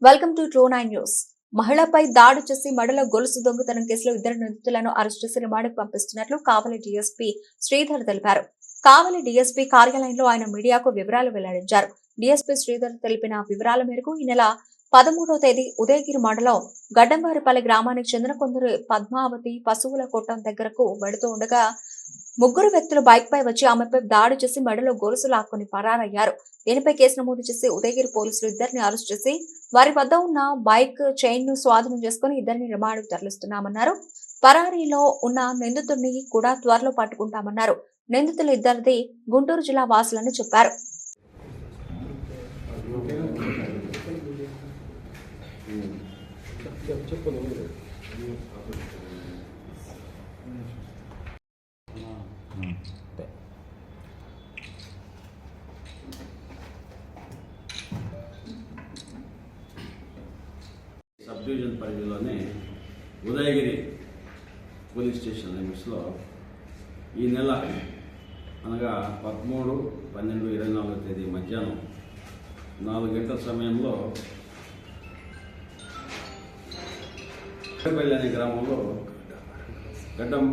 Welcome to True nine news. మహిళపై దాడి చేసి మెడలో గొలుసు దొంగతనం కేసులో ఇద్దరు నిందితులను అరెస్ట్ చేసి రిమాండ్కు పంపిస్తున్నట్లు కావలి డీఎస్పీ శ్రీధర్ తెలిపారు. కావలి డీఎస్పీ కార్యాలయంలో ఆయన మీడియాకు వివరాలు వెల్లడించారు. డీఎస్పీ శ్రీధర్ తెలిపిన వివరాల మేరకు ఈ నెల 13వ తేదీ ఉదయగిరి మండలం గడ్డంవారిపల్లి గ్రామానికి చెందిన కొందరు పద్మావతి పశువుల కొట్టం దగ్గరకు వెడుతూ ఉండగా ముగ్గురు వ్యక్తులు బైక్ పై వచ్చి ఆమెపై దాడి చేసి మెడలో గొలుసు లాక్కుని పరారయ్యారు. దీనిపై కేసు నమోదు చేసి ఉదయగిరి పోలీసులు ఇద్దరిని అరెస్ట్ చేసి వారి వద్ద ఉన్న బైక్ చైన్ ను స్వాధీనం చేసుకుని ఇద్దరిని రిమాండ్కు తరలిస్తున్నామన్నారు. పరారీలో ఉన్న నిందితుడిని కూడా త్వరలో పట్టుకుంటామన్నారు. నిందితులు ఇద్దరిది గుంటూరు జిల్లా వాసులని చెప్పారు. సబ్ డివిజన్ పరిధిలోనే ఉదయగిరి పోలీస్ స్టేషన్ లిమిట్స్లో ఈ నెల అనగా 13/12/24 తేదీ మధ్యాహ్నం 4 గంటల సమయంలో పల్లి అనే గ్రామంలో గడ్డం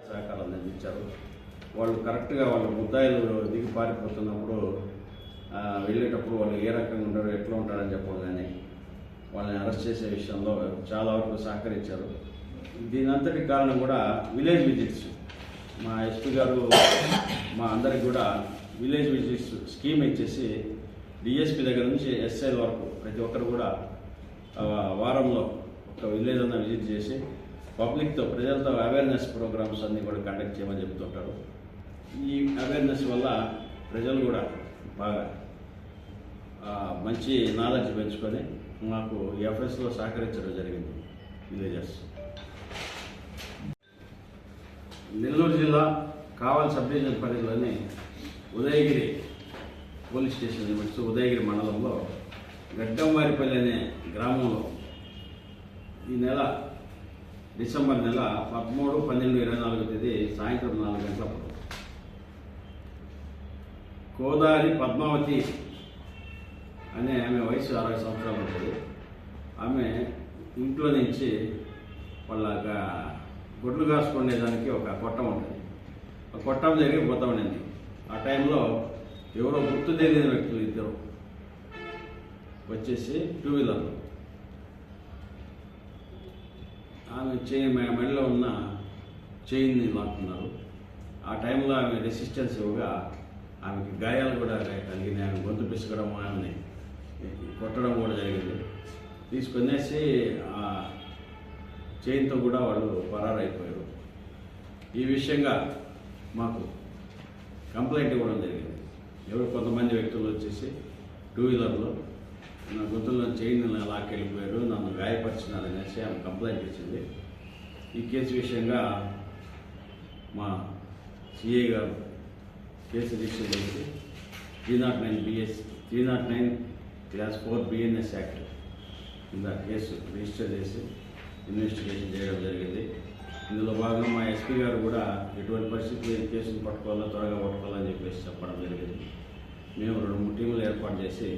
సహకారాలు అందించారు. వాళ్ళు కరెక్ట్గా వాళ్ళ ముద్దాయిలు దిగి పారిపోతున్నప్పుడు వెళ్ళేటప్పుడు వాళ్ళు ఏ రకంగా ఉంటారు, ఎట్లా ఉంటారని చెప్పడం కానీ వాళ్ళని అరెస్ట్ చేసే విషయంలో చాలా వరకు సహకరించారు. దీని అంతటి కారణం కూడా విలేజ్ విజిట్స్. మా ఎస్పీ గారు మా అందరికి కూడా విలేజ్ విజిట్స్ స్కీమ్ ఇచ్చేసి డిఎస్పీ దగ్గర నుంచి ఎస్ఐల వరకు ప్రతి ఒక్కరు కూడా వారంలో ఒక విలేజ్ అన్న విజిట్ చేసి పబ్లిక్తో ప్రజలతో అవేర్నెస్ ప్రోగ్రామ్స్ అన్నీ కూడా కండక్ట్ చేయమని చెప్తుంటారు. ఈ అవేర్నెస్ వల్ల ప్రజలు కూడా బాగా మంచి నాలెడ్జ్ పెంచుకొని మాకు ఎఫ్ఎస్లో సహకరించడం జరిగింది. విలేజర్స్ నెల్లూరు జిల్లా కావలి సబ్ డివిజన్ పరిధిలోని Udayagiri police station limits Udayagiri మండలంలో గడ్డంవారిపల్లి అనే గ్రామంలో ఈ నెల డిసెంబర్ నెల 13/12/24 తేదీ సాయంత్రం 4 గంటలప్పుడు కోదారి పద్మావతి అనే ఆమె వయసు 60 సంవత్సరాలు ఉంటుంది. ఆమె ఇంట్లో నుంచి వాళ్ళ గొడ్లు కాసుకునేదానికి ఒక కొట్టం ఉంటుంది. ఆ కొట్టం దగ్గరికి పోతా ఉండింది. ఆ టైంలో ఎవరో గుర్తు తెలియని వ్యక్తులు ఇద్దరు వచ్చేసి 2 వీలర్లో ఆమె మెడలో ఉన్న చైన్ని లాక్కున్నారు. ఆ టైంలో ఆమె రెసిస్టెన్స్ ఇవ్వగా ఆమెకి గాయాలు కూడా కలిగినాయి. ఆమె గొంతు పిసుకడం, ఆమెని కొట్టడం కూడా జరిగింది. తీసుకొనేసి ఆ చైన్తో కూడా వాళ్ళు పరారైపోయారు. ఈ విషయంగా మాకు కంప్లైంట్ ఇవ్వడం జరిగింది. ఎవరు కొంతమంది వ్యక్తులు వచ్చేసి 2 వీలర్లో నా గొంతుల్లో చైన్ లాక్కెళ్ళిపోయారు, నన్ను గాయపరిచినారనేసి ఆమె కంప్లైంట్ ఇచ్చింది. ఈ కేసు విషయంగా మా సిఐ గారు కేసు రిజిస్టర్ చేసి 309 క్లాస్ 4 బిఎన్ఎస్ యాక్ట్ కింద కేసు రిజిస్టర్ చేసి ఇన్వెస్టిగేషన్ చేయడం జరిగింది. ఇందులో భాగంగా మా ఎస్పీ గారు కూడా ఎటువంటి పరిస్థితుల్లో ఈ కేసును పట్టుకోవాలో త్వరగా పట్టుకోవాలని చెప్పేసి చెప్పడం జరిగింది. మేము 2-3 టీములు ఏర్పాటు చేసి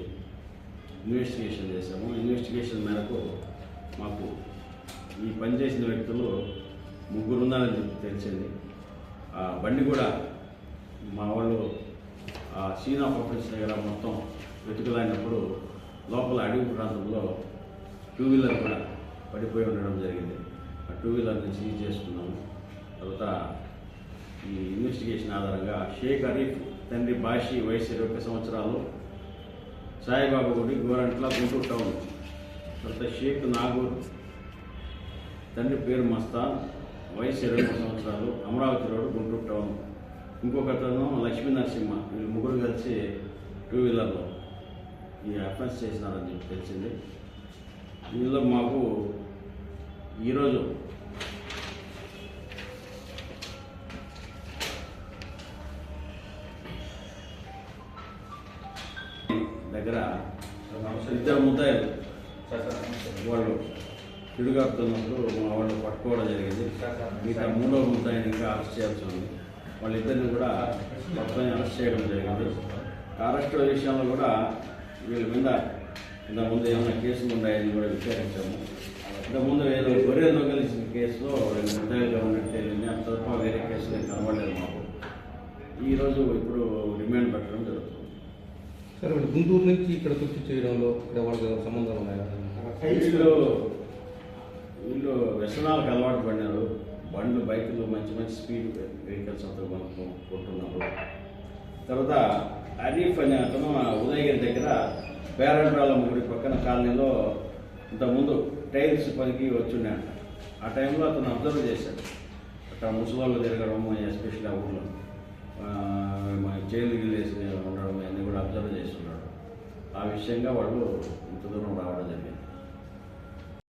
ఇన్వెస్టిగేషన్ చేశాము. ఇన్వెస్టిగేషన్ మేరకు మాకు ఈ పనిచేసిన వ్యక్తులు 3 ఉన్నారని తెలిసింది. ఆ బండి కూడా మా వాళ్ళు సీన్ ఆఫ్ ఆఫెన్స్ దగ్గర మొత్తం వెతుకులాడినప్పుడు లోపల అడవి ప్రాంతంలో 2 వీలర్ కూడా పడిపోయి ఉండడం జరిగింది. ఆ 2 వీలర్ని సీజ్ చేసుకున్నాము. తర్వాత ఈ ఇన్వెస్టిగేషన్ ఆధారంగా షేక్ అరీఫ్ తండ్రి బాషి వయసు 21 సంవత్సరాలు, సాయిబాబా గుడి గోరంట్ల గుంటూరు టౌన్. తర్వాత షేక్ నాగూర్ తండ్రి పేరు మస్తాన్, వయసు 23 సంవత్సరాలు, అమరావతి రోడ్ గుంటూరు టౌన్. ఇంకొకతను లక్ష్మీ నరసింహ. వీళ్ళు 3 కలిసి 2 వీలర్లో ఈ అఫెన్స్ చేసినారని చెప్పి తెలిసింది. ఇందులో మాకు ఈరోజు దగ్గర ఇద్దరు ముద్దాయిలు వాళ్ళు తిడుగాడుతున్నప్పుడు మా వాళ్ళు పట్టుకోవడం జరిగింది. మిగతా మూడవ ముద్దాయిని ఇంకా అరెస్ట్ చేయాల్సి ఉంది. వాళ్ళిద్దరిని కూడా మొత్తం అరెస్ట్ చేయడం జరిగింది. అరెస్ట్ విషయంలో కూడా వీళ్ళ మీద ఇంతకుముందు ఏమైనా కేసులు ఉన్నాయని కూడా విచారించాము. ఇంతకుముందు ఏదో గొర్రెలు దొంగలించిన కేసులో రెండు ముద్దాయిలుగా ఉన్నట్టు తెలియదు. అంత తప్ప వేరే కేసులు ఏం కనబడలేదు మాకు. ఈరోజు ఇప్పుడు రిమాండ్ పెట్టడం జరుగుతుంది. సరే, గుంటూరు నుంచి ఇక్కడ తొక్కి చేయడంలో ఇక్కడ వాళ్ళకి సంబంధాలు ఉన్నాయా? వీళ్ళు వ్యసనాలకు అలవాటు పడినారు. బండ్లు, బైకులు, మంచి మంచి స్పీడ్ వెహికల్స్ అంతా కొంటున్నారు. తర్వాత అరీఫ్ అనే అతను ఉదయగిరి దగ్గర పేరంటాల గుడి పక్కన కాలనీలో ఇంతకుముందు టైల్స్ పనికి వచ్చున్నాడు. ఆ టైంలో అతను అబ్జర్వ్ చేశాడు. అక్కడ ముసలాళ్ళు తిరగడం, ఎస్పెషల్లీ ఆ ఊళ్ళో జైలు గిల్లేసి ఉండడం అన్నీ కూడా అబ్జర్వ్ చేస్తున్నాడు. ఆ విషయంగా వాళ్ళు ఇంత దూరం రావడం జరిగింది.